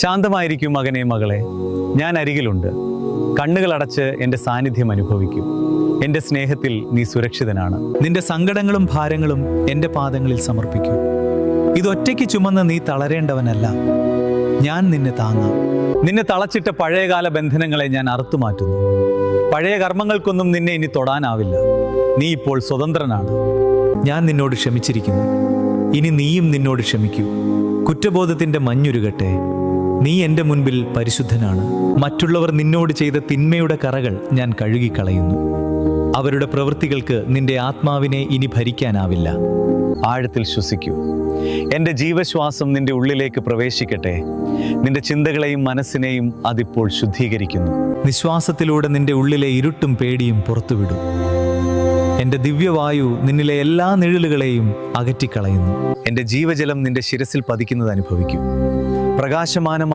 ശാന്തമായിരിക്കും മകനെ മകളെ, ഞാൻ അരികിലുണ്ട്. കണ്ണുകളടച്ച് എൻ്റെ സാന്നിധ്യം അനുഭവിക്കൂ. എൻ്റെ സ്നേഹത്തിൽ നീ സുരക്ഷിതനാണ്. നിന്റെ സങ്കടങ്ങളും ഭാരങ്ങളും എൻ്റെ പാദങ്ങളിൽ സമർപ്പിക്കൂ. ഇതൊറ്റയ്ക്ക് ചുമന്ന് നീ തളരേണ്ടവനല്ല, ഞാൻ നിന്നെ താങ്ങാം. നിന്നെ തളച്ചിട്ട പഴയകാല ബന്ധനങ്ങളെ ഞാൻ അറുത്തുമാറ്റുന്നു. പഴയ കർമ്മങ്ങൾക്കൊന്നും നിന്നെ ഇനി തൊടാനാവില്ല. നീ ഇപ്പോൾ സ്വതന്ത്രനാണ്. ഞാൻ നിന്നോട് ക്ഷമിച്ചിരിക്കുന്നു, ഇനി നീയും നിന്നോട് ക്ഷമിക്കൂ. കുറ്റബോധത്തിൻ്റെ മഞ്ഞുരുകട്ടെ. നീ എൻ്റെ മുൻപിൽ പരിശുദ്ധനാണ്. മറ്റുള്ളവർ നിന്നോട് ചെയ്ത തിന്മയുടെ കറകൾ ഞാൻ കഴുകിക്കളയുന്നു. അവരുടെ പ്രവൃത്തികൾക്ക് നിന്റെ ആത്മാവിനെ ഇനി ഭരിക്കാനാവില്ല. ആഴത്തിൽ ശ്വസിക്കൂ. എൻ്റെ ജീവശ്വാസം നിന്റെ ഉള്ളിലേക്ക് പ്രവേശിക്കട്ടെ. നിന്റെ ചിന്തകളെയും മനസ്സിനെയും അതിപ്പോൾ ശുദ്ധീകരിക്കുന്നു. നിശ്വാസത്തിലൂടെ നിന്റെ ഉള്ളിലെ ഇരുട്ടും പേടിയും പുറത്തുവിടൂ. എൻ്റെ ദിവ്യവായു നിന്നിലെ എല്ലാ നിഴലുകളെയും അകറ്റിക്കളയുന്നു. എൻ്റെ ജീവജലം നിന്റെ ശിരസിൽ പതിക്കുന്നത് അനുഭവിക്കൂ. പ്രകാശമാനമായ